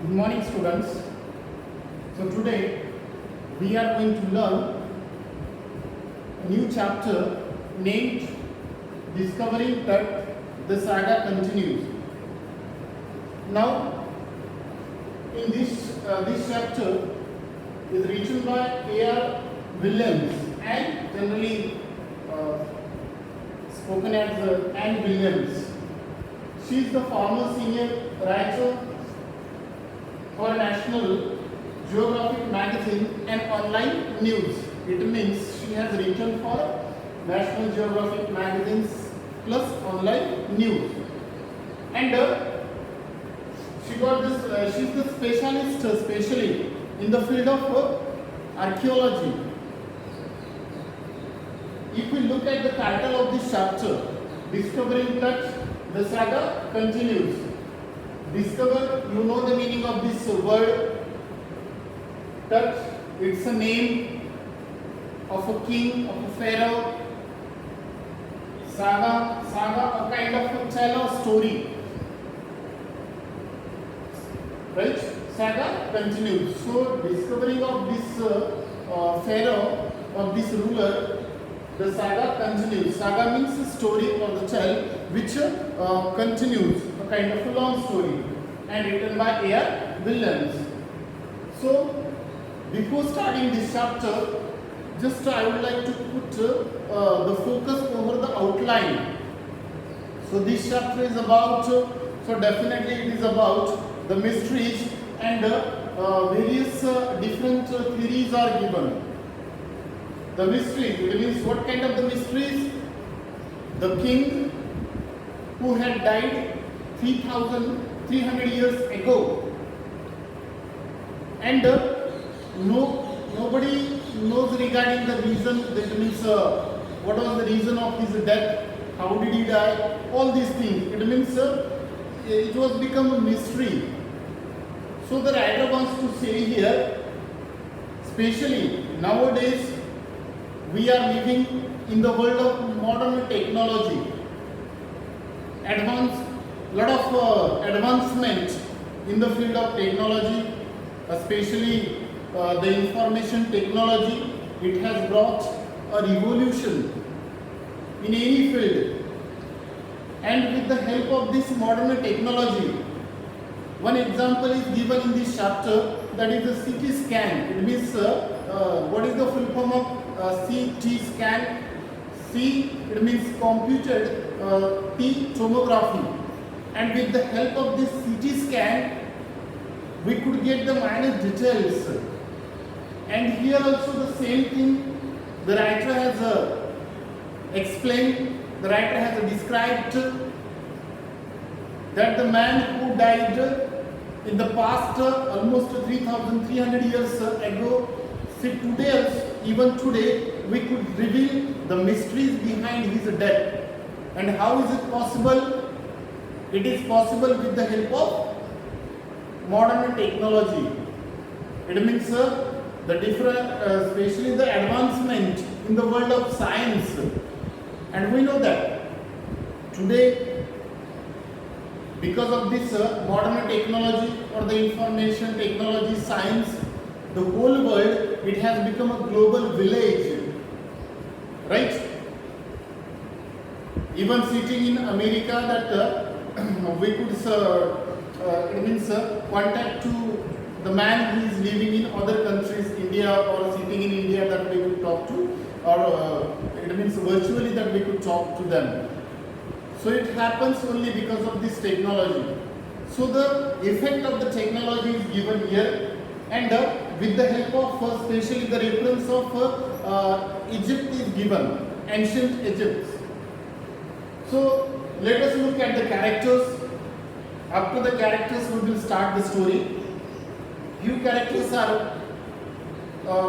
Good morning, students. So today we are going to learn a new chapter named Discovering That the Saga Continues. Now, in this chapter is written by A.R. Williams and generally spoken as Anne Williams. She is the former senior writer for National Geographic magazine and online news. It means she has written for National Geographic magazines plus online news. And she got this. She's the specialist, especially in the field of archaeology. If we look at the title of this chapter, Discovering That the Saga Continues. Discover, you know the meaning of this word. That it's a name of a king, of a pharaoh. Saga, a kind of a tell a story. Right? Saga continues. So, discovering of this pharaoh, of this ruler, the saga continues. Saga means a story or the tale which continues, a kind of a long story, and written by A.R. Williams. So, before starting this chapter, just I would like to put the focus over the outline. So, this chapter is about, so definitely it is about the mysteries and various different theories are given. The mysteries, it means what kind of the mysteries? The king who had died 3,300 years ago, and nobody knows regarding the reason, that means what was the reason of his death, how did he die, all these things. It means it was become a mystery. So the writer wants to say here, especially nowadays, we are living in the world of modern technology. Lot of advancement in the field of technology, especially the information technology. It has brought a revolution in any field. And with the help of this modern technology, one example is given in this chapter, that is the CT scan. It means what is the full form of CT scan? C, it means computed T tomography, and with the help of this CT scan we could get the minor details. And here also the same thing the writer has explained, the writer has described that the man who died in the past almost 3,300 years ago, even today, we could reveal the mysteries behind his death. And how is it possible? It is possible with the help of modern technology. It means the different, especially the advancement in the world of science. And we know that today, because of this modern technology or the information technology science, the whole world, it has become a global village, right? Even sitting in America, that we could contact to the man who is living in other countries, India, or sitting in India, that we could talk to, or it means virtually that we could talk to them. So it happens only because of this technology. So the effect of the technology is given here, and with the help of especially the reference of Egypt is given, ancient Egypt. So let us look at the characters. After the characters we will start the story. Few characters are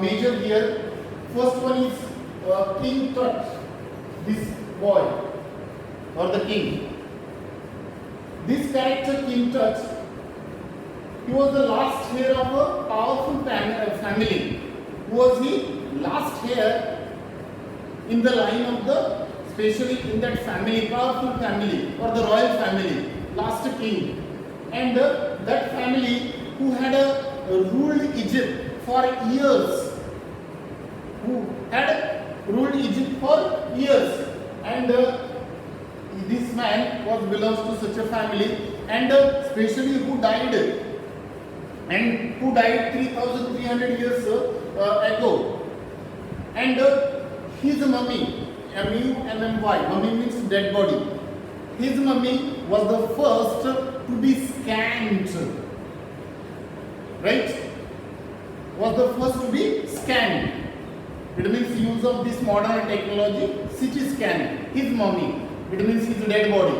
major here. First one is King Tut, this boy or the king. This character King Tut, he was the last heir of a powerful family. Who was he? Last heir in the line of the, especially in that family, powerful family or the royal family, last king. And that family who had ruled Egypt for years. Who had ruled Egypt for years, and this man belongs to such a family, and especially who died 3,300 years ago, and his mummy, M-U-M-M-Y, mummy means dead body. His mummy was the first to be scanned, right? Was the first to be scanned. It means use of this modern technology, CT scan. His mummy, it means his dead body,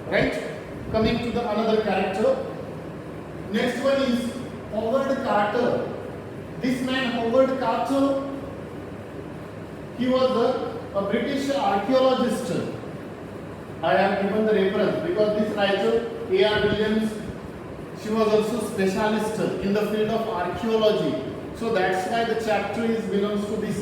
right? Coming to the another character. Next one is Howard Carter. This man Howard Carter, he was a British archaeologist. I have given the reference because this writer A.R. Williams, she was also specialist in the field of archaeology. So that's why the chapter belongs to this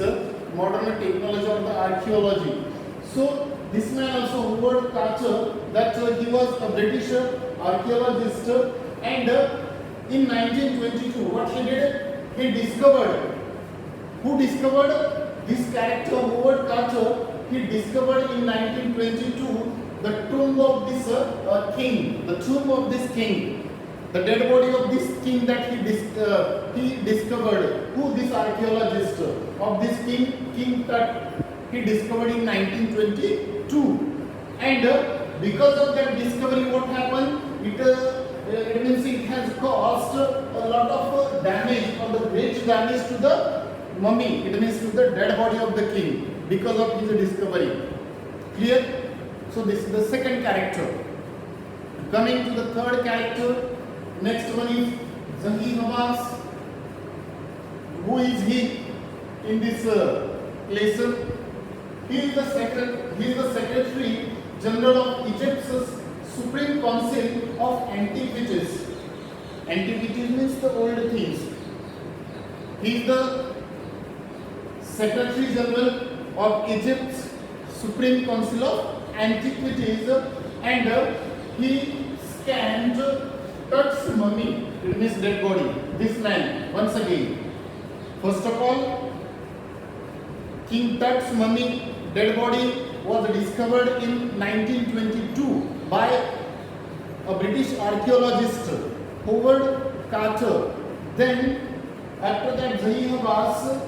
modern technology of the archaeology. So this man also Howard Carter, that he was a British archaeologist, and in 1922 what he did, he discovered, who discovered this character Howard Carter, he discovered in 1922 the tomb of this king, the tomb of this king. The dead body of this king that he discovered, who this archaeologist of this King Tut, he discovered in 1922, and because of that discovery, what happened? It means it has caused a lot of damage or the great damage to the mummy. It means to the dead body of the king because of his discovery. Clear? So this is the second character. Coming to the third character. Next one is Zahi Hawass. Who is he in this lesson? He is the Secretary General of Egypt's Supreme Council of Antiquities. Antiquities means the old things. He is the Secretary General of Egypt's Supreme Council of Antiquities, and he scanned Tut's mummy, it means dead body. This man, once again, first of all, King Tut's mummy, dead body, was discovered in 1922 by a British archaeologist, Howard Carter. Then, after that, Zahi Hawass,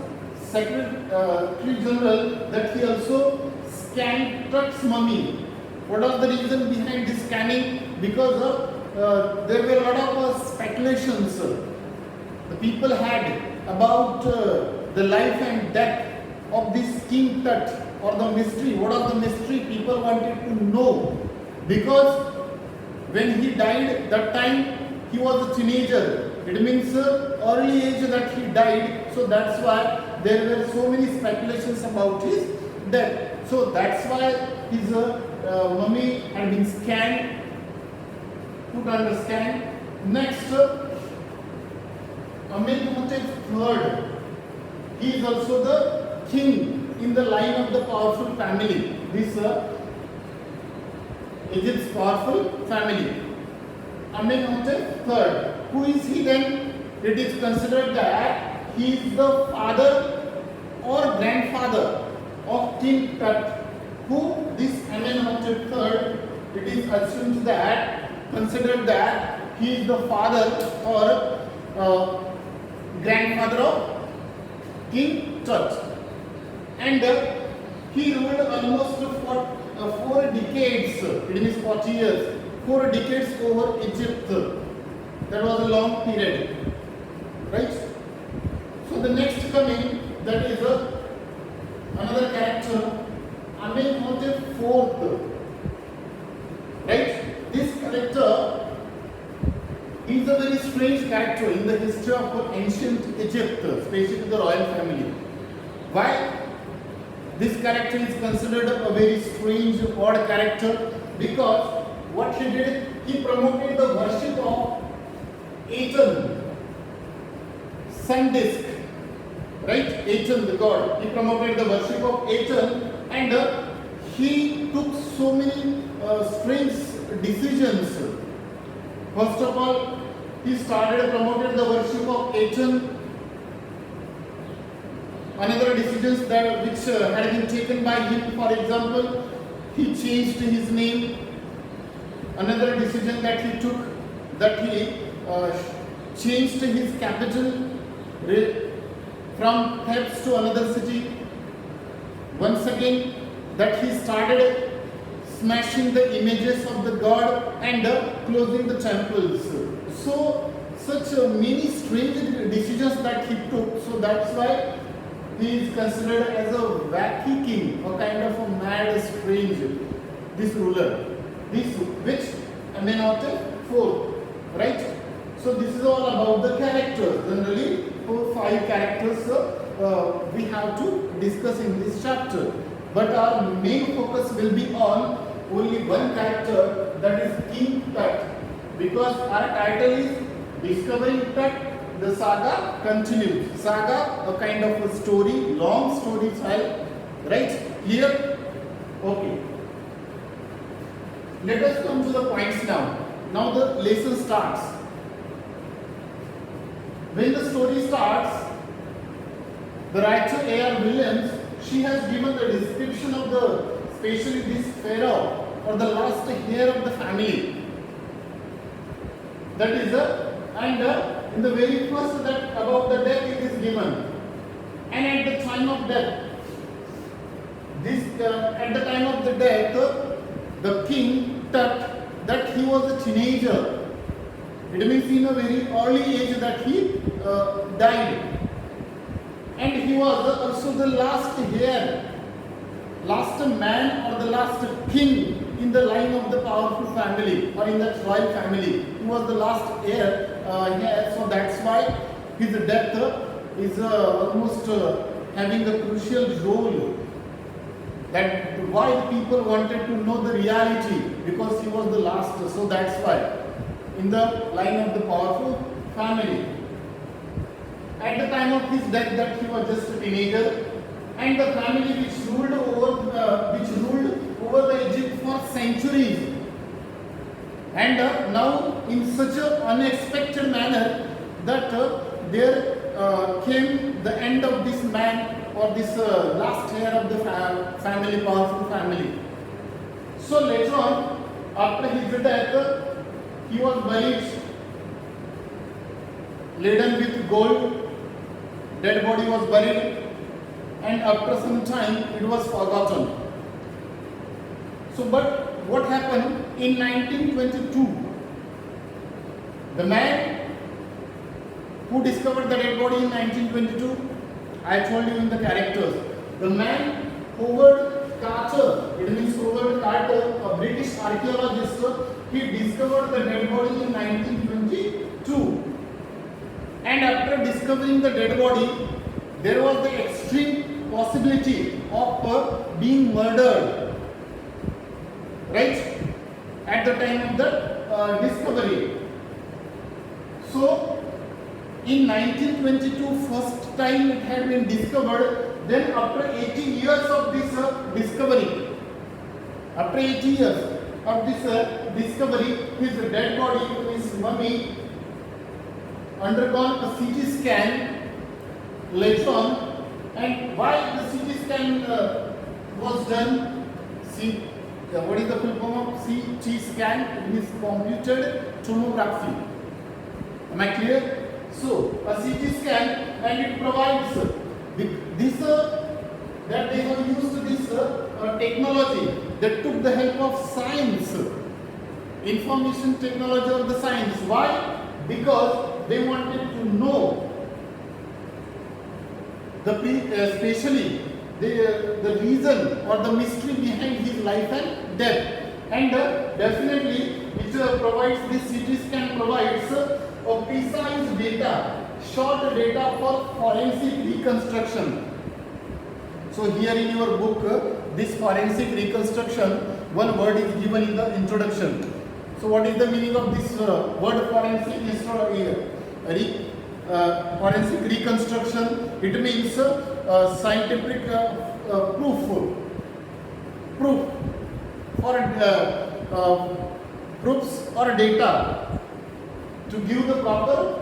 Secretary General, that he also scanned Tut's mummy. What was the reason behind this scanning? Because of there were a lot of speculations the people had about the life and death of this King Tut, or the mystery. What was the mystery? People wanted to know, because when he died, that time he was a teenager. It means early age that he died. So that's why there were so many speculations about his death. So that's why his mummy had been scanned. To understand. Next, Amenhotep III. He is also the king in the line of the powerful family. This Egypt's powerful family. Amenhotep III. Who is he then? It is considered that he is the father or grandfather of King Tut. Who this Amenhotep III? It is assumed that, considered that he is the father or grandfather of King Tut, and he ruled almost for 4 decades. It means 40 years. 4 decades over Egypt. That was a long period, right? So the next coming, that is another character, Amenhotep IV, right? This character is a very strange character in the history of ancient Egypt, especially the royal family. Why this character is considered a very strange, odd character? Because what he did, he promoted the worship of Aten, sun disk, right? Aten, the god. He promoted the worship of Aten, and he took so many strange decisions. First of all, he started promoted the worship of Aten. Another decisions that which had been taken by him, for example, he changed his name. Another decision that he took, that he changed his capital from Thebes to another city. Once again, that he started smashing the images of the god and closing the temples. So such many strange decisions that he took. So that's why he is considered as a wacky king, a kind of a mad, strange, this ruler, this which Amenhotep IV, right? So this is all about the characters. Generally, 4-5 characters we have to discuss in this chapter. But our main focus will be on only one character, that is King Tut, because our title is Discovering Tut. The saga continues. Saga, a kind of a story, long story style, right? Here, okay. Let us come to the points now. Now the lesson starts. When the story starts, the writer A.R. Williams, she has given the description of the, especially this pharaoh or the last heir of the family. That is in the very first that about the death it is given, and at the time of death, at the time of the death, the king Tut, that he was a teenager. It means in a very early age that he died, and he was also the last heir, last man or the last king in the line of the powerful family or in the royal family. He was the last heir. So that's why his death is almost having a crucial role. That why people wanted to know the reality, because he was the last. So that's why in the line of the powerful family. At the time of his death, that he was just a teenager, and the family which ruled over the Egypt for centuries. And now in such an unexpected manner that there came the end of this man or this last heir of the family, powerful family. So later on, after his death, he was buried, laden with gold, dead body was buried, and after some time it was forgotten. So but what happened in 1922? The man who discovered the dead body in 1922, I told you in the characters. The man Howard Carter, it means Howard Carter, a British archaeologist, he discovered the dead body in 1922. And after discovering the dead body, there was the extreme possibility of being murdered, right, at the time of the discovery. So in 1922, first time it had been discovered. Then after 80 years of this discovery, after 80 years of this discovery, his dead body, his mummy, undergone a CT scan later on. And why the CT scan was done? See, what is the full form of CT scan? It is computed tomography. Am I clear? So a CT scan, and it provides this that they have used this technology that took the help of science, information technology of the science. Why? Because they wanted to know especially the reason or the mystery behind his life and death. And definitely it provides, this CT scan provides precise data, short data for forensic reconstruction. So here in your book, this forensic reconstruction, one word is given in the introduction. So what is the meaning of this word forensic reconstruction? It means scientific proof for proofs or data to give the proper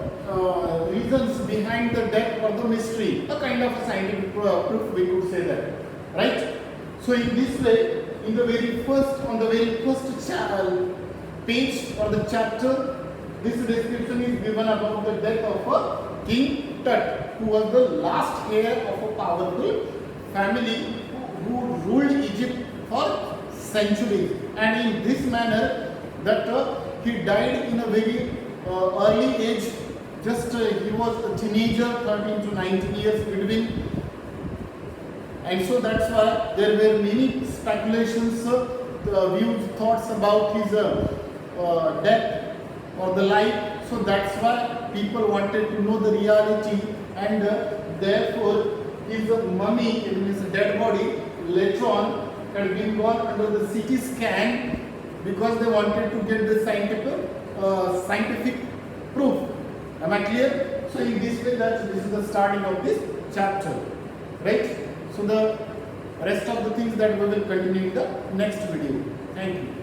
reasons behind the death or the mystery, a kind of a scientific proof, we could say that, right? So in this way, in the very first, on the very first page or the chapter, this description is given about the death of a King Tut, who was the last heir of a powerful family who ruled Egypt for centuries. And in this manner, that he died in a very early age. Just he was a teenager, 13 to 19 years between. And so that's why there were many speculations, views, thoughts about his death or the life. So that's why people wanted to know the reality, and therefore his mummy, it means dead body, later on had been gone under the CT scan because they wanted to get the scientific proof. Am I clear? So in this way, that this is the starting of this chapter, right? So the rest of the things that we will continue in the next video. Thank you.